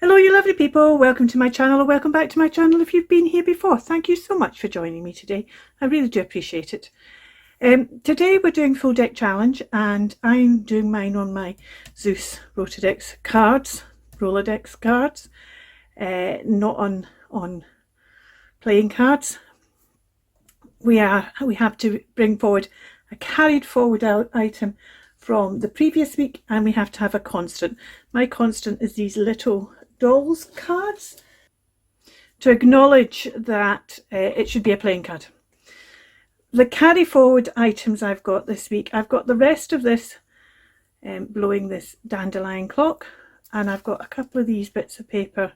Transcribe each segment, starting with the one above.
Hello you lovely people, welcome to my channel or welcome back to my channel if you've been here before. Thank you so much for joining me today. I really do appreciate it. Today we're doing full deck challenge and I'm doing mine on my Zeus Rolodex cards, not on playing cards. We have to bring forward a carried forward item from the previous week and we have to have a constant. My constant is these little dolls cards to acknowledge that it should be a playing card. The carry forward items I've got this week, I've got the rest of this blowing this dandelion clock, and I've got a couple of these bits of paper.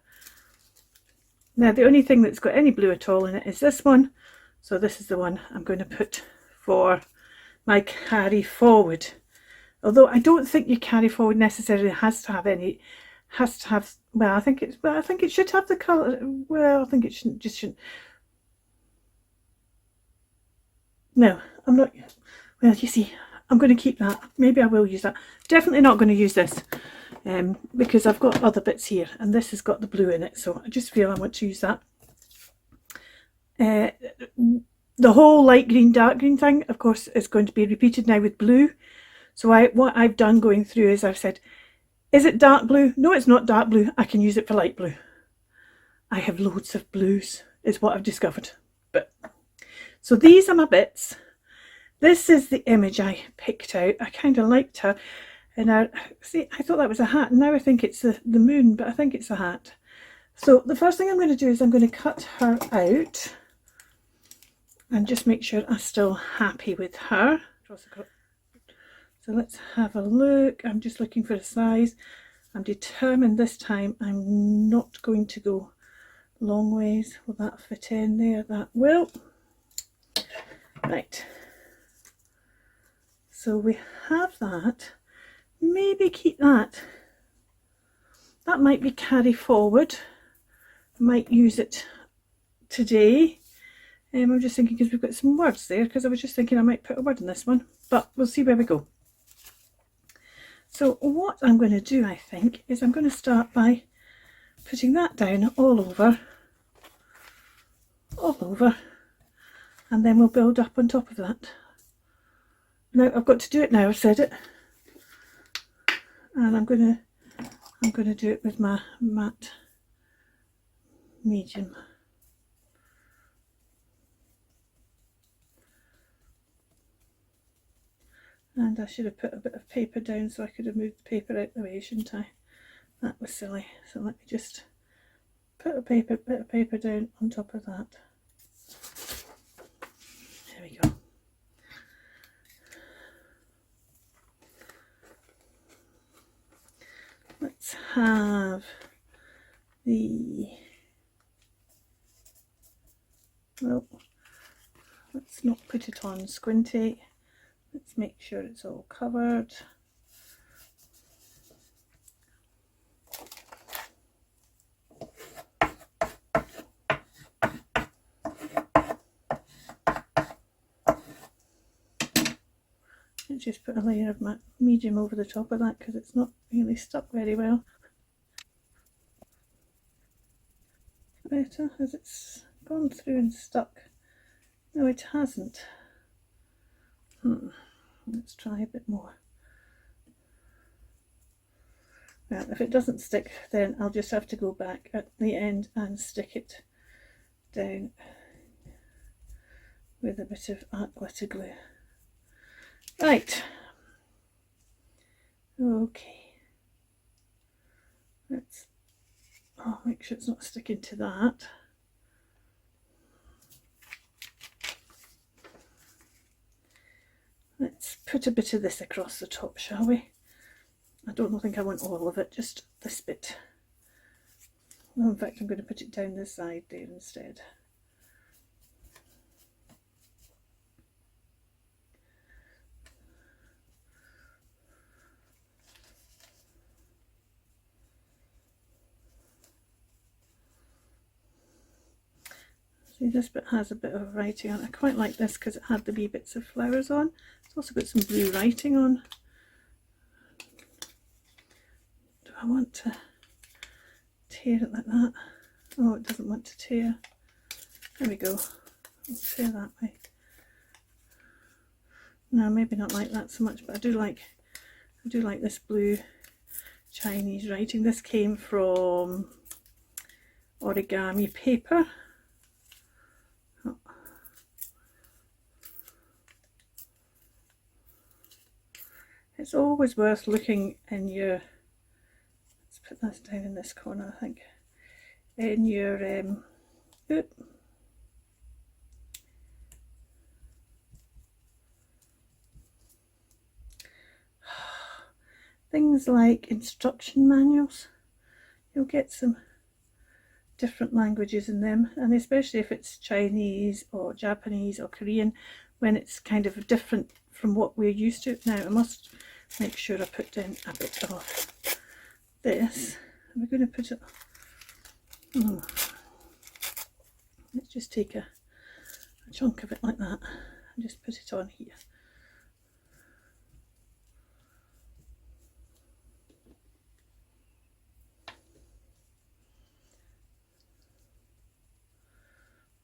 Now the only thing that's got any blue at all in it is this one, so this is the one I'm going to put for my carry forward. Although I don't think your carry forward necessarily has to have any, well, I think it should have the colour. Well, I think it shouldn't. No, I'm not. Well, you see, I'm going to keep that. Maybe I will use that. Definitely not going to use this because I've got other bits here and this has got the blue in it, so I just feel I want to use that. The whole light green, dark green thing, of course, is going to be repeated now with blue. So what I've done going through is I've said, is it dark blue? No, it's not dark blue. I can use it for light blue. I have loads of blues, is what I've discovered. But so these are my bits. This is the image I picked out. I kind of liked her. And I thought that was a hat. And now I think it's the moon, but I think it's a hat. So the first thing I'm going to do is I'm going to cut her out and just make sure I'm still happy with her. So let's have a look. I'm just looking for a size. I'm determined this time I'm not going to go long ways. Will that fit in there? That will. Right. So we have that. Maybe keep that. That might be carry forward. I might use it today. I'm just thinking because we've got some words there, because I was just thinking I might put a word in this one, but we'll see where we go. So what I'm going to do, I think, is I'm going to start by putting that down all over, and then we'll build up on top of that. Now I've got to do it now, I've said it, and I'm going to do it with my matte medium. And I should have put a bit of paper down so I could have moved the paper out of the way, shouldn't I? That was silly. So let me just put a bit of paper down on top of that. There we go. Let's have well, let's not put it on squinty. Let's make sure it's all covered. Let's just put a layer of my medium over the top of that because it's not really stuck very well. Better, as it's gone through and stuck. No, it hasn't. Let's try a bit more. Well, if it doesn't stick, then I'll just have to go back at the end and stick it down with a bit of art glitter glue. Right. Okay. Let's make sure it's not sticking to that. Let's put a bit of this across the top, shall we? I don't think I want all of it, just this bit. No, in fact, I'm going to put it down this side there instead. See, this bit has a bit of writing on it. I quite like this because it had the wee bits of flowers on. It's also got some blue writing on. Do I want to tear it like that. Oh, it doesn't want to tear. There we go. I'll tear that way. No, maybe not like that so much, but I do like this blue Chinese writing. This came from Origami Paper. Oh. It's always worth looking in your, let's put this down in this corner, I think, in your things like instruction manuals. You'll get some different languages in them, and especially if it's Chinese or Japanese or Korean, when it's kind of different from what we're used to. Now I must make sure I put down a bit of this. We're going to put it, let's just take a chunk of it like that and just put it on here.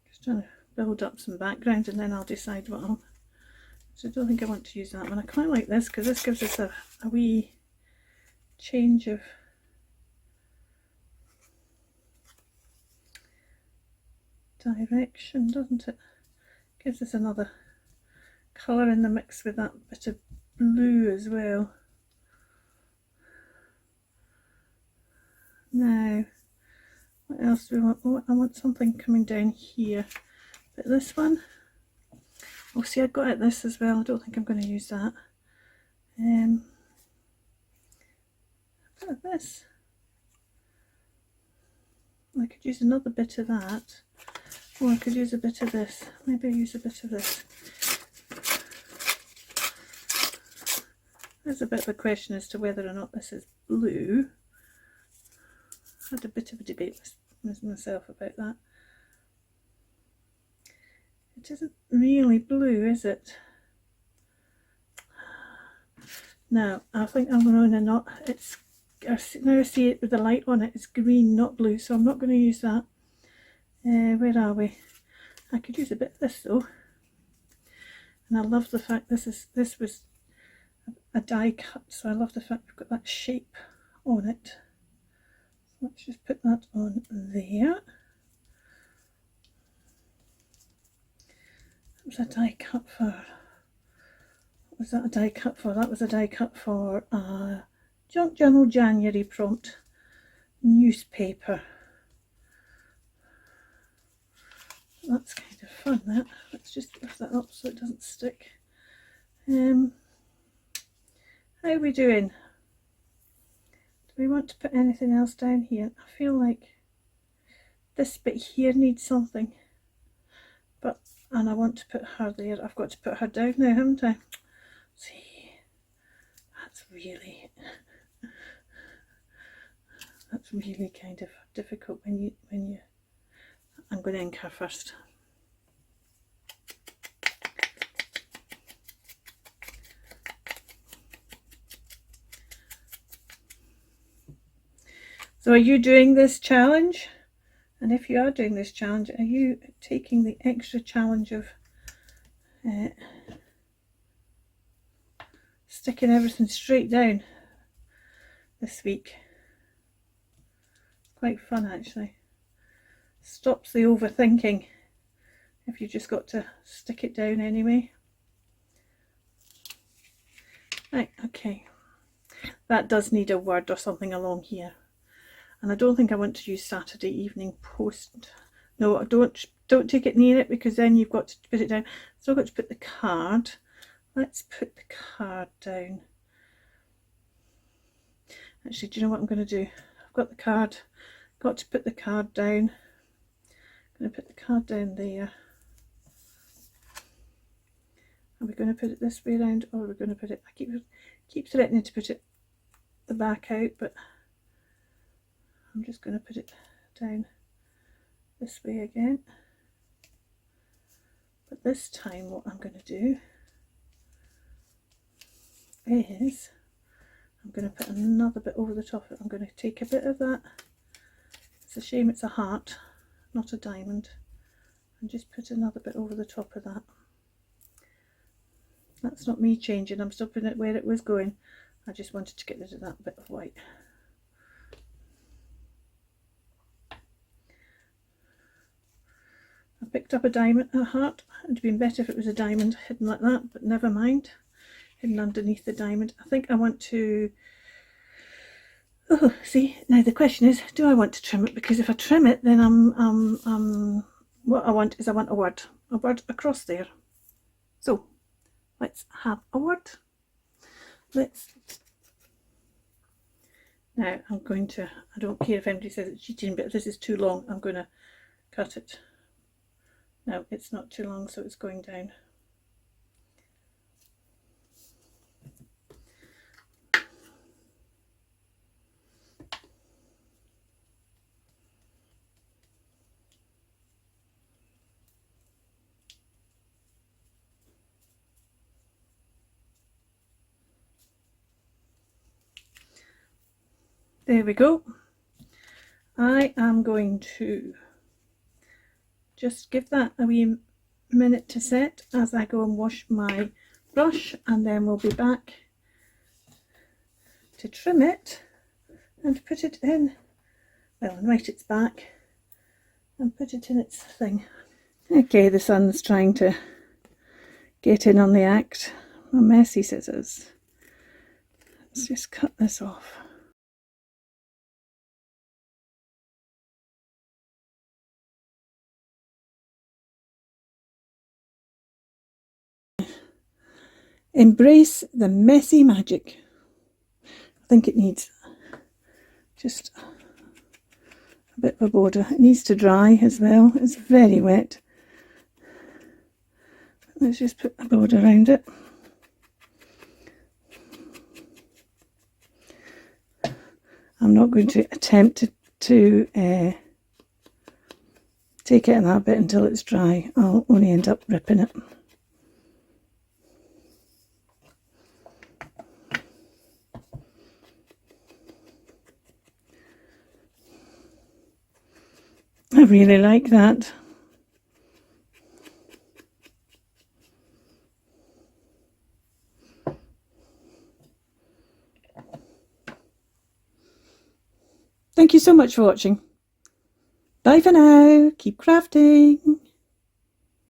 Just trying to build up some background, and then I'll decide what I'll. So I don't think I want to use that one. I quite like this because this gives us a wee change of direction, doesn't it? Gives us another colour in the mix with that bit of blue as well. Now, what else do we want? Oh, I want something coming down here. But this one, oh, see, I got at this as well. I don't think I'm going to use that. A bit of this. I could use another bit of that, or I could use a bit of this. Maybe I'll use a bit of this. There's a bit of a question as to whether or not this is blue. I had a bit of a debate with myself about that. It isn't really blue, is it? No, I think I'm going to not. It's, now I see it with the light on it. It's green, not blue, so I'm not going to use that. Where are we? I could use a bit of this though, and I love the fact this was a die cut, so I love the fact we've got that shape on it. So let's just put that on there. That was a die cut for. What was that a die cut for? That was a die cut for Junk Journal January prompt newspaper. That's kind of fun, that. Let's just lift that up so it doesn't stick. How are we doing? Do we want to put anything else down here? I feel like this bit here needs something. And I want to put her there. I've got to put her down now, haven't I? See, that's really kind of difficult when you I'm going to ink her first. So are you doing this challenge? And if you are doing this challenge, are you taking the extra challenge of sticking everything straight down this week? Quite fun, actually. Stops the overthinking if you just got to stick it down anyway. Right, okay. That does need a word or something along here. And I don't think I want to use Saturday Evening Post. No, don't take it near it, because then you've got to put it down. Still got to put the card. Let's put the card down. Actually, do you know what I'm going to do? I've got the card. Got to put the card down. I'm going to put the card down there. Are we going to put it this way around, or are we going to put it? I keep threatening to put it the back out, but I'm just going to put it down this way again. But this time what I'm going to do is I'm going to put another bit over the top of it. I'm going to take a bit of that It's a shame it's a heart, not a diamond. And just put another bit over the top of that. That's not me changing, I'm stopping it where it was going. I just wanted to get rid of that bit of white. I picked up a diamond, a heart. It'd been better if it was a diamond hidden like that, but never mind. Hidden underneath the diamond. I think I want to... Oh, see, now the question is, do I want to trim it? Because if I trim it, then what I want is I want a word across there. So let's have a word. Now I'm going to, I don't care if anybody says it's cheating, but if this is too long, I'm going to cut it. No, it's not too long, so it's going down. There we go. I am going to just give that a wee minute to set as I go and wash my brush, and then we'll be back to trim it and put it in, well, and write its back and put it in its thing. Okay, the sun's trying to get in on the act. My messy scissors. Let's just cut this off. Embrace the messy magic. I think it needs just a bit of a border. It needs to dry as well. It's very wet. Let's just put a border around it. I'm not going to attempt to take it in that bit until it's dry. I'll only end up ripping it. I really like that. Thank you so much for watching. Bye for now. Keep crafting.